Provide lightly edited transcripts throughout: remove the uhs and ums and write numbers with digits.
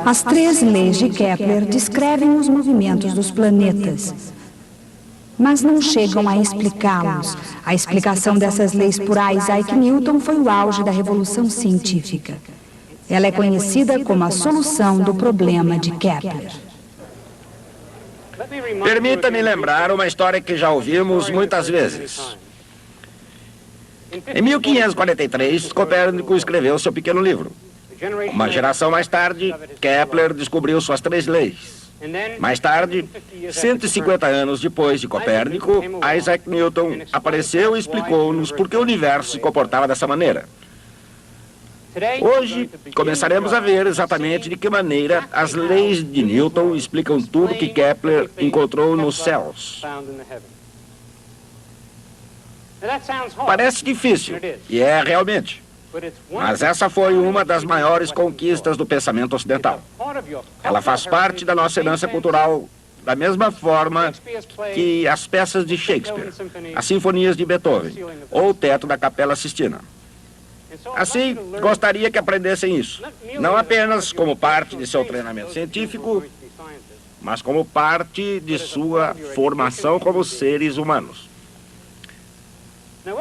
As 3 leis de Kepler descrevem os movimentos dos planetas, mas não chegam a explicá-los. A explicação dessas leis por Isaac Newton foi o auge da revolução científica. Ela é conhecida como a solução do problema de Kepler. Permita-me lembrar uma história que já ouvimos muitas vezes. Em 1543, Copérnico escreveu seu pequeno livro. Uma geração mais tarde, Kepler descobriu suas 3 leis. Mais tarde, 150 anos depois de Copérnico, Isaac Newton apareceu e explicou-nos por que o universo se comportava dessa maneira. Hoje, começaremos a ver exatamente de que maneira as leis de Newton explicam tudo que Kepler encontrou nos céus. Parece difícil, e é realmente. Mas essa foi uma das maiores conquistas do pensamento ocidental. Ela faz parte da nossa herança cultural da mesma forma que as peças de Shakespeare, as sinfonias de Beethoven ou o teto da Capela Sistina. Assim, gostaria que aprendessem isso, não apenas como parte de seu treinamento científico, mas como parte de sua formação como seres humanos.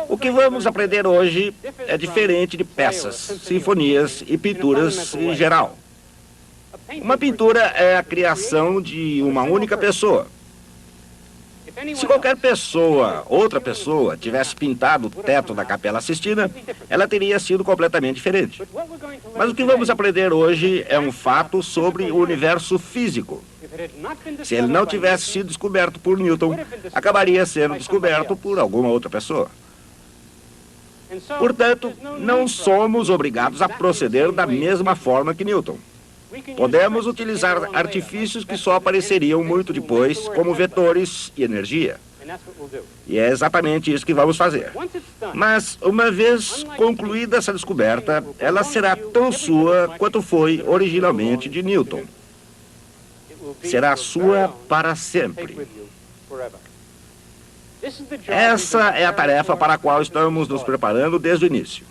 O que vamos aprender hoje é diferente de peças, sinfonias e pinturas em geral. Uma pintura é a criação de uma única pessoa. Se qualquer pessoa, outra pessoa, tivesse pintado o teto da Capela Sistina, ela teria sido completamente diferente. Mas o que vamos aprender hoje é um fato sobre o universo físico. Se ele não tivesse sido descoberto por Newton, acabaria sendo descoberto por alguma outra pessoa. Portanto, não somos obrigados a proceder da mesma forma que Newton. Podemos utilizar artifícios que só apareceriam muito depois, como vetores e energia. E é exatamente isso que vamos fazer. Mas, uma vez concluída essa descoberta, ela será tão sua quanto foi originalmente de Newton. Será sua para sempre. Essa é a tarefa para a qual estamos nos preparando desde o início.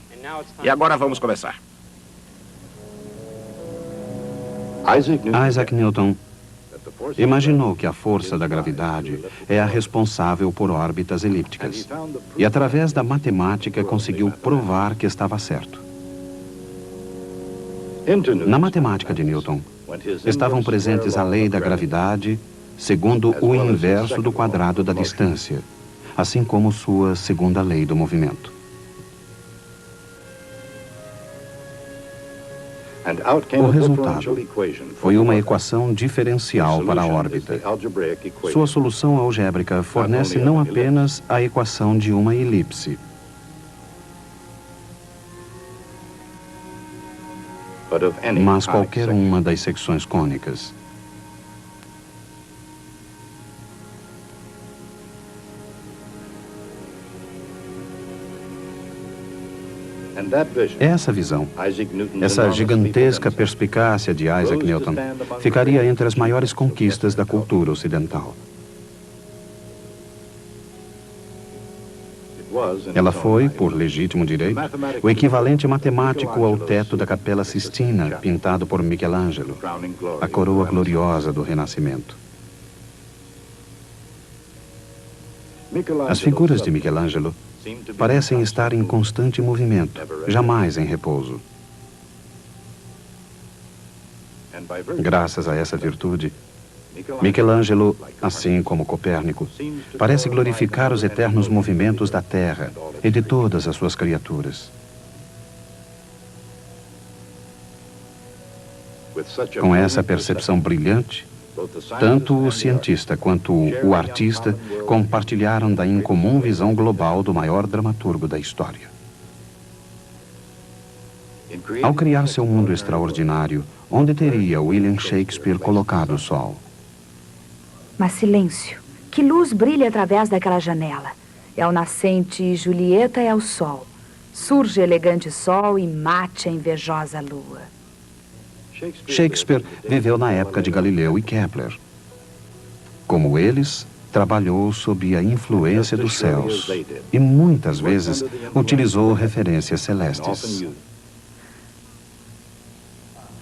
E agora vamos começar. Isaac Newton imaginou que a força da gravidade é a responsável por órbitas elípticas. E através da matemática conseguiu provar que estava certo. Na matemática de Newton, estavam presentes a lei da gravidade segundo o inverso do quadrado da distância, assim como sua segunda lei do movimento. O resultado foi uma equação diferencial para a órbita. Sua solução algébrica fornece não apenas a equação de uma elipse, mas qualquer uma das secções cônicas. Essa visão, essa gigantesca perspicácia de Isaac Newton, ficaria entre as maiores conquistas da cultura ocidental. Ela foi, por legítimo direito, o equivalente matemático ao teto da Capela Sistina, pintado por Michelangelo, a coroa gloriosa do Renascimento. As figuras de Michelangelo parecem estar em constante movimento, jamais em repouso. Graças a essa virtude, Michelangelo, assim como Copérnico, parece glorificar os eternos movimentos da Terra e de todas as suas criaturas. Com essa percepção brilhante, tanto o cientista quanto o artista compartilharam da incomum visão global do maior dramaturgo da história. Ao criar seu mundo extraordinário, onde teria William Shakespeare colocado o sol? Mas silêncio. Que luz brilha através daquela janela? É o nascente e Julieta é o sol. Surge elegante sol e mate a invejosa lua. Shakespeare viveu na época de Galileu e Kepler. Como eles, trabalhou sob a influência dos céus e muitas vezes utilizou referências celestes.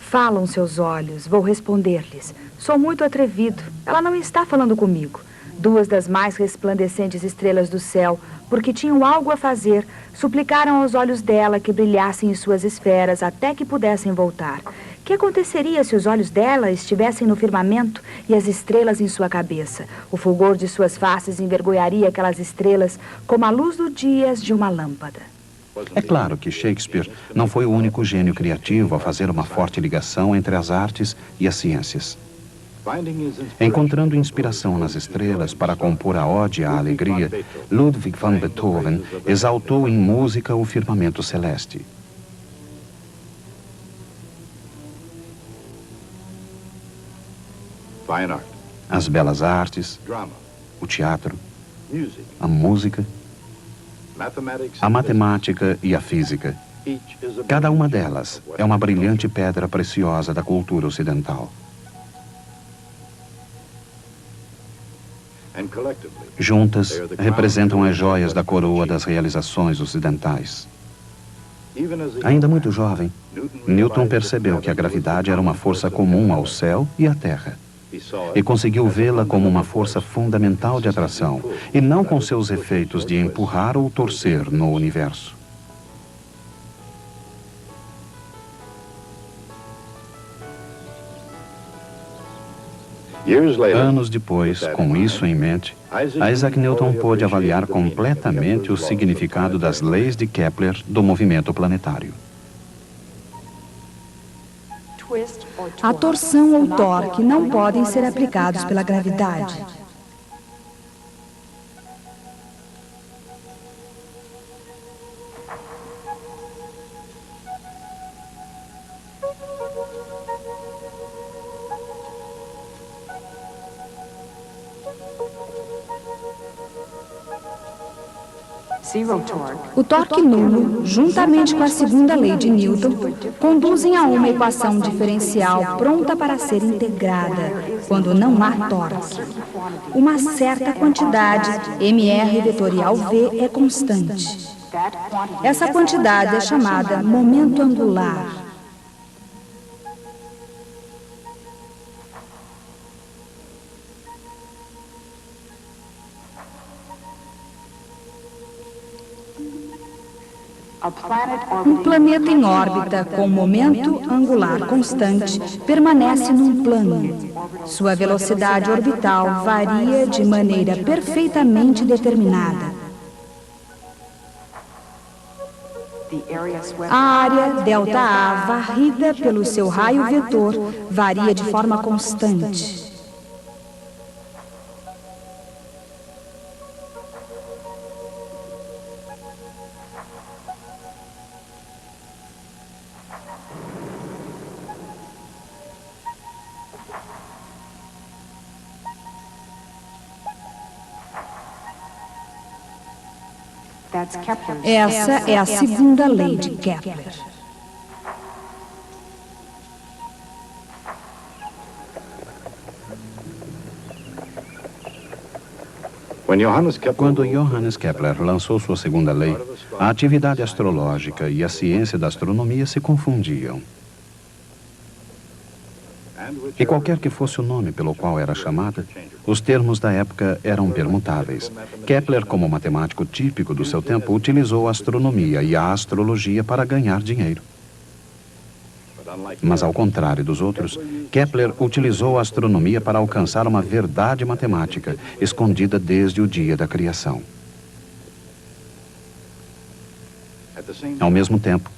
Falam seus olhos, vou responder-lhes. Sou muito atrevido. Ela não está falando comigo. Duas das mais resplandecentes estrelas do céu, porque tinham algo a fazer, suplicaram aos olhos dela que brilhassem em suas esferas até que pudessem voltar. Que aconteceria se os olhos dela estivessem no firmamento e as estrelas em sua cabeça? O fulgor de suas faces envergonharia aquelas estrelas como a luz do dia de uma lâmpada. É claro que Shakespeare não foi o único gênio criativo a fazer uma forte ligação entre as artes e as ciências. Encontrando inspiração nas estrelas para compor a Ode à Alegria, Ludwig van Beethoven exaltou em música o firmamento celeste. As belas artes, o teatro, a música, a matemática e a física. Cada uma delas é uma brilhante pedra preciosa da cultura ocidental. Juntas, representam as joias da coroa das realizações ocidentais. Ainda muito jovem, Newton percebeu que a gravidade era uma força comum ao céu e à terra. E conseguiu vê-la como uma força fundamental de atração, e não com seus efeitos de empurrar ou torcer no universo. Anos depois, com isso em mente, Isaac Newton pôde avaliar completamente o significado das leis de Kepler do movimento planetário. A torção ou torque não podem ser aplicados pela gravidade. O torque nulo, juntamente com a segunda lei de Newton, conduzem a uma equação diferencial pronta para ser integrada, quando não há torque. Uma certa quantidade, mr vetorial v, é constante. Essa quantidade é chamada momento angular. Um planeta em órbita com momento angular constante permanece num plano. Sua velocidade orbital varia de maneira perfeitamente determinada. A área ΔA varrida pelo seu raio vetor varia de forma constante. Essa é a segunda lei de Kepler. Quando Johannes Kepler lançou sua segunda lei, a atividade astrológica e a ciência da astronomia se confundiam. E qualquer que fosse o nome pelo qual era chamada, os termos da época eram permutáveis. Kepler, como matemático típico do seu tempo, utilizou a astronomia e a astrologia para ganhar dinheiro. Mas, ao contrário dos outros, Kepler utilizou a astronomia para alcançar uma verdade matemática, escondida desde o dia da criação. Ao mesmo tempo,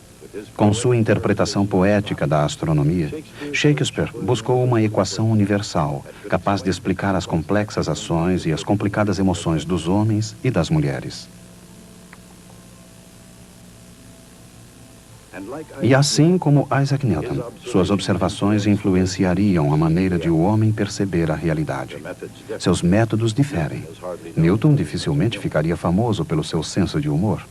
com sua interpretação poética da astronomia, Shakespeare buscou uma equação universal, capaz de explicar as complexas ações e as complicadas emoções dos homens e das mulheres. E assim como Isaac Newton, suas observações influenciariam a maneira de o homem perceber a realidade. Seus métodos diferem. Newton dificilmente ficaria famoso pelo seu senso de humor.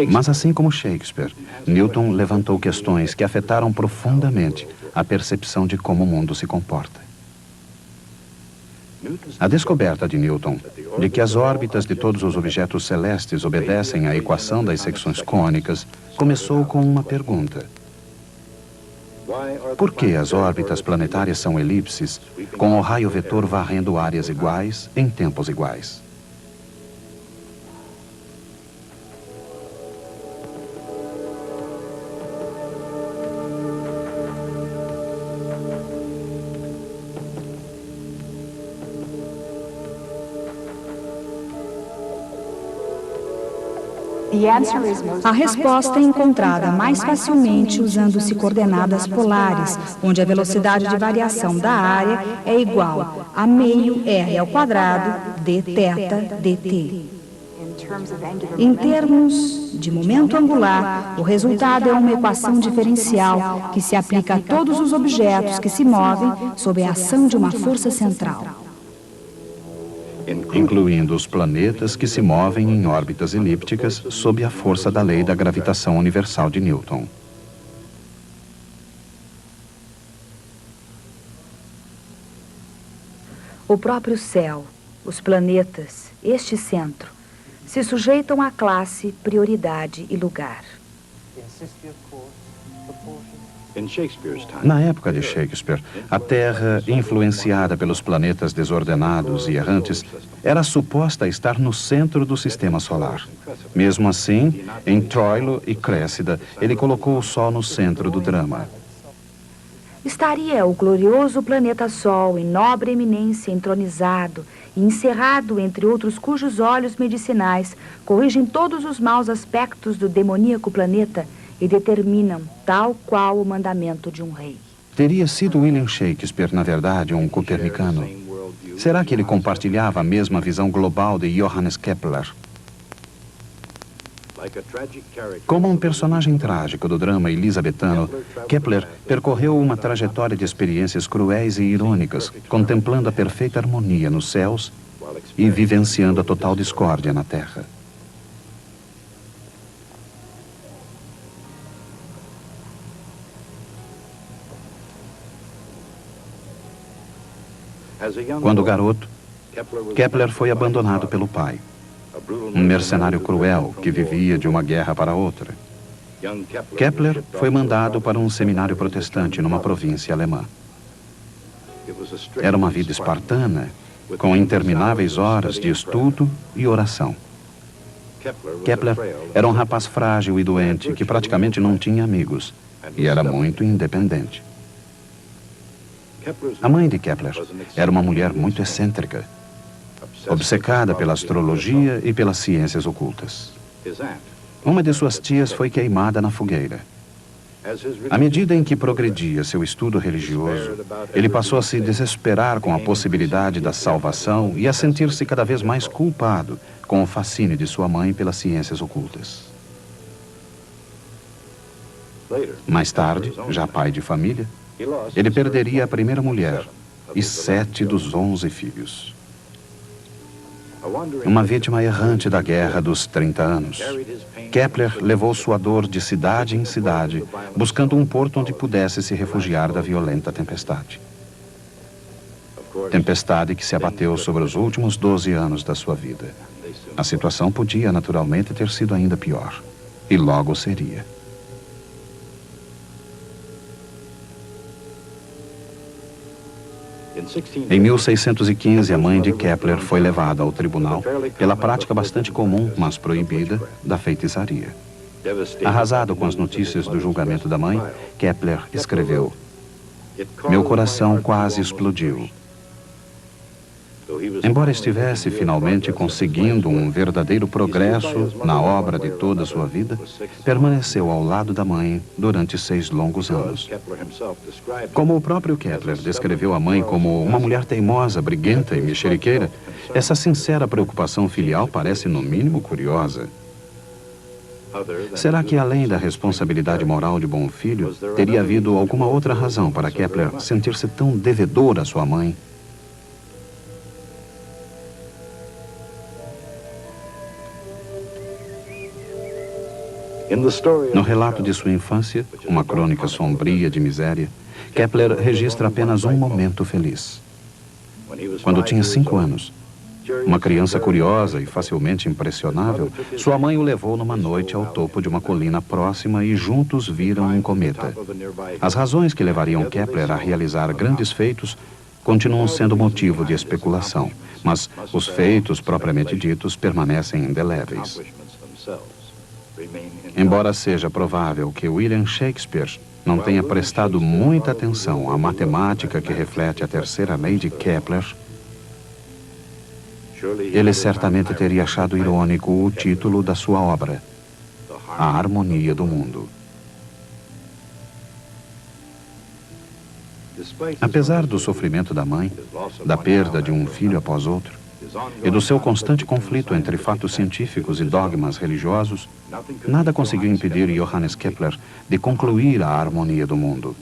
Mas assim como Shakespeare, Newton levantou questões que afetaram profundamente a percepção de como o mundo se comporta. A descoberta de Newton de que as órbitas de todos os objetos celestes obedecem à equação das secções cônicas começou com uma pergunta. Por que as órbitas planetárias são elipses, com o raio vetor varrendo áreas iguais em tempos iguais? A resposta é encontrada mais facilmente usando-se coordenadas polares, onde a velocidade de variação da área é igual a meio r² d θ dt. Em termos de momento angular, o resultado é uma equação diferencial que se aplica a todos os objetos que se movem sob a ação de uma força central, incluindo os planetas que se movem em órbitas elípticas sob a força da lei da gravitação universal de Newton. O próprio céu, os planetas, este centro, se sujeitam à classe, prioridade e lugar. Na época de Shakespeare, a Terra, influenciada pelos planetas desordenados e errantes, era suposta estar no centro do sistema solar. Mesmo assim, em Troilo e Créssida, ele colocou o Sol no centro do drama. Estaria o glorioso planeta Sol em nobre eminência entronizado e encerrado entre outros cujos olhos medicinais corrigem todos os maus aspectos do demoníaco planeta e determinam tal qual o mandamento de um rei. Teria sido William Shakespeare, na verdade, um copernicano? Será que ele compartilhava a mesma visão global de Johannes Kepler? Como um personagem trágico do drama elisabetano, Kepler percorreu uma trajetória de experiências cruéis e irônicas, contemplando a perfeita harmonia nos céus e vivenciando a total discórdia na Terra. Quando garoto, Kepler foi abandonado pelo pai, um mercenário cruel que vivia de uma guerra para outra. Kepler foi mandado para um seminário protestante numa província alemã. Era uma vida espartana, com intermináveis horas de estudo e oração. Kepler era um rapaz frágil e doente que praticamente não tinha amigos e era muito independente. A mãe de Kepler era uma mulher muito excêntrica, obcecada pela astrologia e pelas ciências ocultas. Uma de suas tias foi queimada na fogueira. À medida em que progredia seu estudo religioso, ele passou a se desesperar com a possibilidade da salvação e a sentir-se cada vez mais culpado com o fascínio de sua mãe pelas ciências ocultas. Mais tarde, já pai de família, ele perderia a primeira mulher e 7 dos 11 filhos. Uma vítima errante da Guerra dos 30 anos, Kepler levou sua dor de cidade em cidade, buscando um porto onde pudesse se refugiar da violenta tempestade. Tempestade que se abateu sobre os últimos 12 anos da sua vida. A situação podia, naturalmente, ter sido ainda pior. E logo seria. Em 1615, a mãe de Kepler foi levada ao tribunal pela prática bastante comum, mas proibida, da feitiçaria. Arrasado com as notícias do julgamento da mãe, Kepler escreveu: "Meu coração quase explodiu. Embora estivesse finalmente conseguindo um verdadeiro progresso na obra de toda a sua vida, permaneceu ao lado da mãe durante 6 longos anos. Como o próprio Kepler descreveu a mãe como uma mulher teimosa, briguenta e mexeriqueira, essa sincera preocupação filial parece no mínimo curiosa. Será que, além da responsabilidade moral de bom filho, teria havido alguma outra razão para Kepler sentir-se tão devedor à sua mãe? No relato de sua infância, uma crônica sombria de miséria, Kepler registra apenas um momento feliz. Quando tinha 5 anos, uma criança curiosa e facilmente impressionável, sua mãe o levou numa noite ao topo de uma colina próxima e juntos viram um cometa. As razões que levariam Kepler a realizar grandes feitos continuam sendo motivo de especulação, mas os feitos propriamente ditos permanecem indeléveis. Embora seja provável que William Shakespeare não tenha prestado muita atenção à matemática que reflete a terceira lei de Kepler, ele certamente teria achado irônico o título da sua obra, A Harmonia do Mundo. Apesar do sofrimento da mãe, da perda de um filho após outro, e do seu constante conflito entre fatos científicos e dogmas religiosos, nada conseguiu impedir Johannes Kepler de concluir a harmonia do mundo.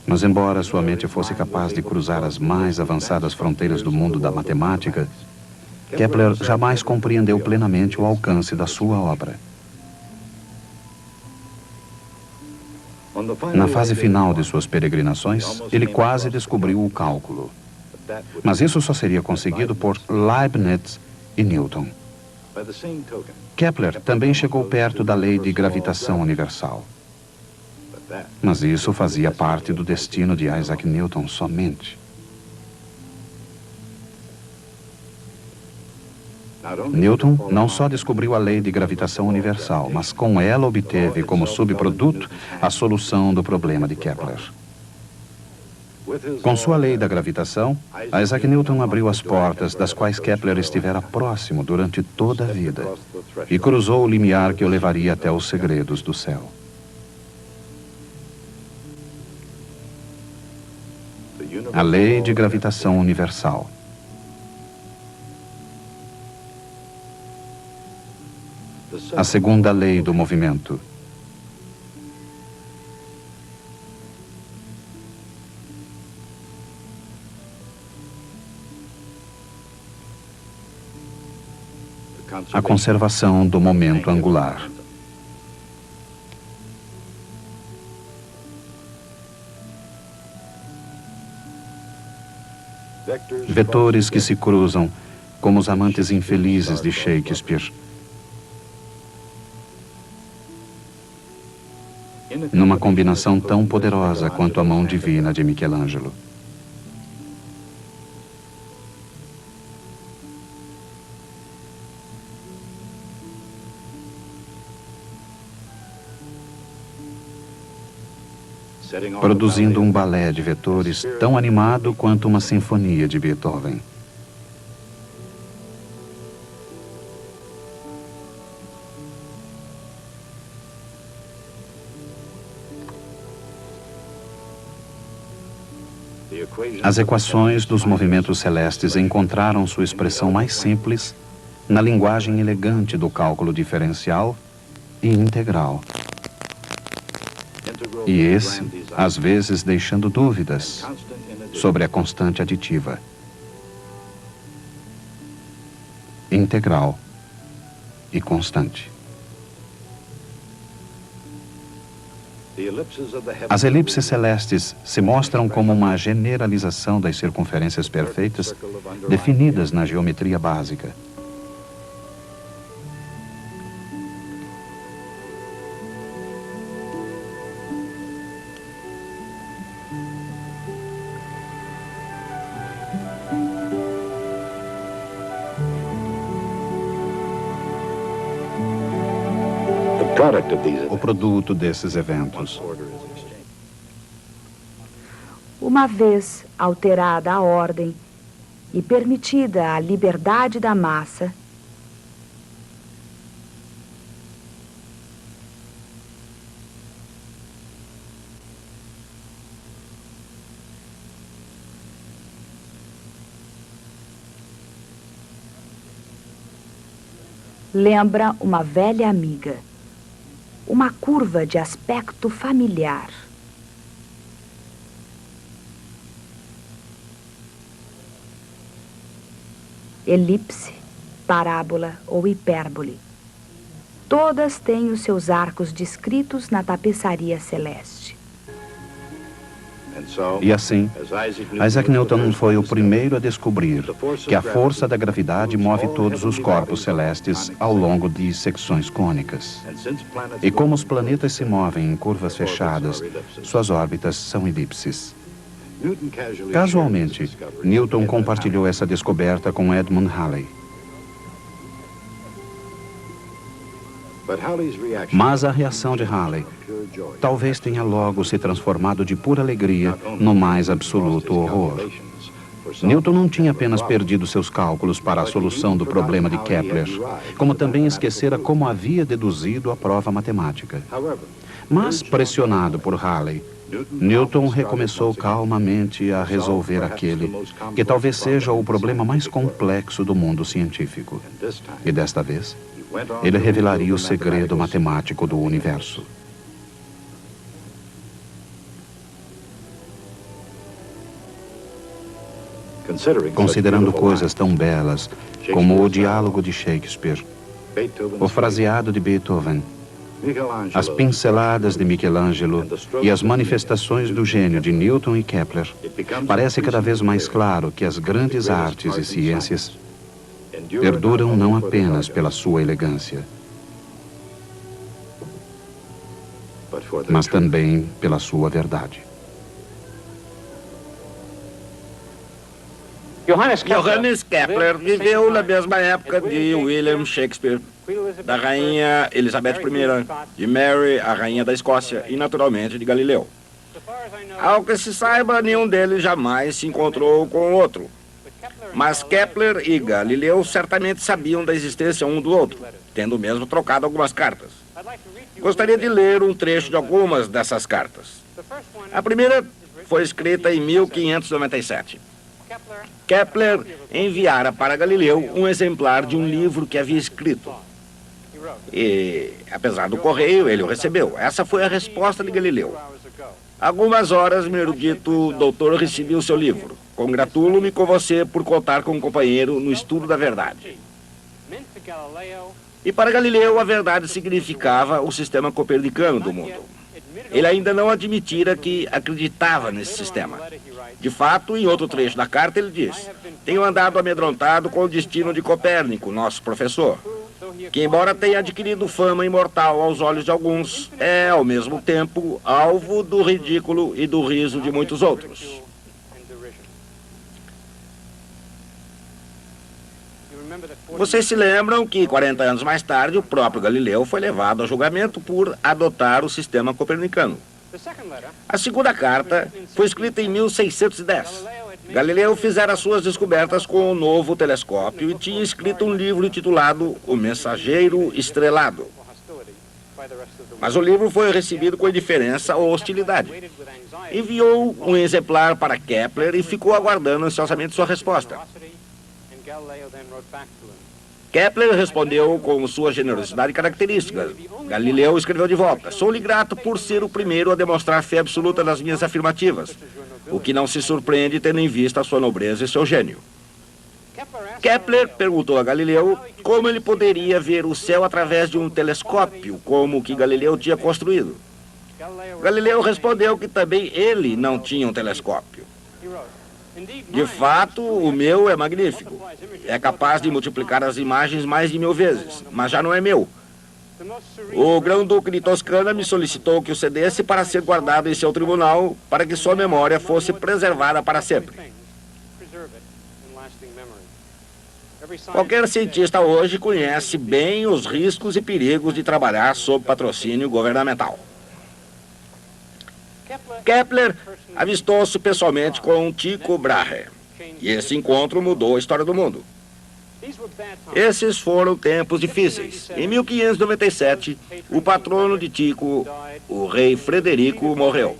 Mas embora sua mente fosse capaz de cruzar as mais avançadas fronteiras do mundo da matemática, Kepler jamais compreendeu plenamente o alcance da sua obra. Na fase final de suas peregrinações, ele quase descobriu o cálculo. Mas isso só seria conseguido por Leibniz e Newton. Kepler também chegou perto da lei de gravitação universal. Mas isso fazia parte do destino de Isaac Newton somente. Newton não só descobriu a lei de gravitação universal, mas com ela obteve como subproduto a solução do problema de Kepler. Com sua lei da gravitação, Isaac Newton abriu as portas das quais Kepler estivera próximo durante toda a vida e cruzou o limiar que o levaria até os segredos do céu. A lei de gravitação universal. A segunda lei do movimento. A conservação do momento angular. Vetores que se cruzam como os amantes infelizes de Shakespeare. Numa combinação tão poderosa quanto a mão divina de Michelangelo. Produzindo um balé de vetores tão animado quanto uma sinfonia de Beethoven. As equações dos movimentos celestes encontraram sua expressão mais simples na linguagem elegante do cálculo diferencial e integral. E esse, às vezes, deixando dúvidas sobre a constante aditiva. Integral e constante. As elipses celestes se mostram como uma generalização das circunferências perfeitas definidas na geometria básica. O produto desses eventos. Uma vez alterada a ordem e permitida a liberdade da massa, lembra uma velha amiga. Uma curva de aspecto familiar. Elipse, parábola ou hipérbole. Todas têm os seus arcos descritos na tapeçaria celeste. E assim, Isaac Newton foi o primeiro a descobrir que a força da gravidade move todos os corpos celestes ao longo de secções cônicas. E como os planetas se movem em curvas fechadas, suas órbitas são elipses. Casualmente, Newton compartilhou essa descoberta com Edmund Halley. Mas a reação de Halley talvez tenha logo se transformado de pura alegria no mais absoluto horror. Newton não tinha apenas perdido seus cálculos para a solução do problema de Kepler, como também esquecera como havia deduzido a prova matemática. Mas, pressionado por Halley, Newton recomeçou calmamente a resolver aquele que talvez seja o problema mais complexo do mundo científico. E desta vez, ele revelaria o segredo matemático do universo. Considerando coisas tão belas como o diálogo de Shakespeare, o fraseado de Beethoven, as pinceladas de Michelangelo e as manifestações do gênio de Newton e Kepler, parece cada vez mais claro que as grandes artes e ciências perduram não apenas pela sua elegância, mas também pela sua verdade. Johannes Kepler viveu na mesma época de William Shakespeare, da rainha Elizabeth I, de Mary, a rainha da Escócia, e naturalmente de Galileu. Ao que se saiba, nenhum deles jamais se encontrou com o outro. Mas Kepler e Galileu certamente sabiam da existência um do outro, tendo mesmo trocado algumas cartas. Gostaria de ler um trecho de algumas dessas cartas. A primeira foi escrita em 1597. Kepler enviara para Galileu um exemplar de um livro que havia escrito. E, apesar do correio, ele o recebeu. Essa foi a resposta de Galileu. Algumas horas, meu erudito doutor, recebi o seu livro. Congratulo-me com você por contar com um companheiro no estudo da verdade. E para Galileu, a verdade significava o sistema copernicano do mundo. Ele ainda não admitira que acreditava nesse sistema. De fato, em outro trecho da carta, ele diz: tenho andado amedrontado com o destino de Copérnico, nosso professor, que, embora tenha adquirido fama imortal aos olhos de alguns, é, ao mesmo tempo, alvo do ridículo e do riso de muitos outros. Vocês se lembram que, 40 anos mais tarde, o próprio Galileu foi levado a julgamento por adotar o sistema copernicano. A segunda carta foi escrita em 1610. Galileu fizera suas descobertas com o novo telescópio e tinha escrito um livro intitulado O Mensageiro Estrelado. Mas o livro foi recebido com indiferença ou hostilidade. Enviou um exemplar para Kepler e ficou aguardando ansiosamente sua resposta. Kepler respondeu com sua generosidade característica. Galileu escreveu de volta: sou-lhe grato por ser o primeiro a demonstrar fé absoluta nas minhas afirmativas, o que não se surpreende tendo em vista a sua nobreza e seu gênio. Kepler perguntou a Galileu como ele poderia ver o céu através de um telescópio, como o que Galileu tinha construído. Galileu respondeu que também ele não tinha um telescópio. De fato, o meu é magnífico. É capaz de multiplicar as imagens mais de 1000 vezes, mas já não é meu. O grão-duque de Toscana me solicitou que o cedesse para ser guardado em seu tribunal, para que sua memória fosse preservada para sempre. Qualquer cientista hoje conhece bem os riscos e perigos de trabalhar sob patrocínio governamental. Kepler avistou-se pessoalmente com Tycho Brahe, e esse encontro mudou a história do mundo. Esses foram tempos difíceis. Em 1597, o patrono de Tycho, o rei Frederico, morreu.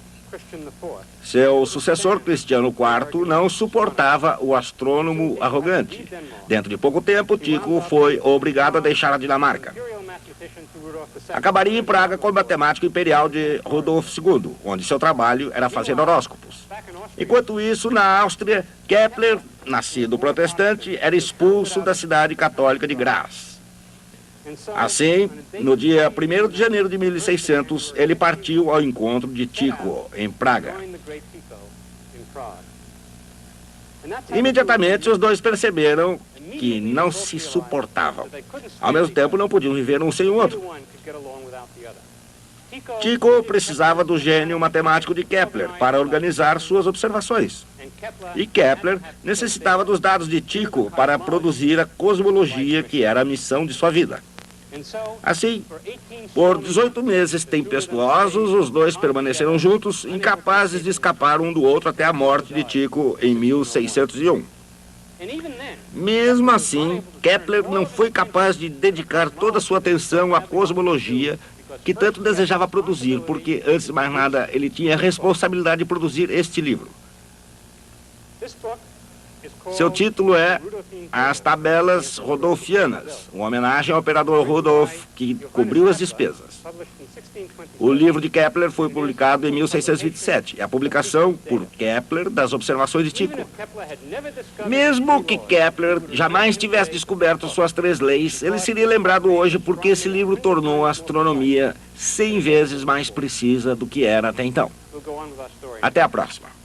Seu sucessor, Cristiano IV, não suportava o astrônomo arrogante. Dentro de pouco tempo, Tycho foi obrigado a deixar a Dinamarca. Acabaria em Praga com o matemático imperial de Rudolf II, onde seu trabalho era fazer horóscopos. Enquanto isso, na Áustria, Kepler, nascido protestante, era expulso da cidade católica de Graz. Assim, no dia 1º de janeiro de 1600, ele partiu ao encontro de Tycho, em Praga. Imediatamente, os dois perceberam que não se suportavam. Ao mesmo tempo, não podiam viver um sem o outro. Tycho precisava do gênio matemático de Kepler para organizar suas observações. E Kepler necessitava dos dados de Tycho para produzir a cosmologia que era a missão de sua vida. Assim, por 18 meses tempestuosos, os dois permaneceram juntos, incapazes de escapar um do outro até a morte de Tycho em 1601. Mesmo assim, Kepler não foi capaz de dedicar toda a sua atenção à cosmologia que tanto desejava produzir, porque, antes de mais nada, ele tinha a responsabilidade de produzir este livro. Seu título é As Tabelas Rudolfianas, uma homenagem ao operador Rudolf, que cobriu as despesas. O livro de Kepler foi publicado em 1627, a publicação, por Kepler, das observações de Tycho. Mesmo que Kepler jamais tivesse descoberto suas 3 leis, ele seria lembrado hoje porque esse livro tornou a astronomia 100 vezes mais precisa do que era até então. Até a próxima.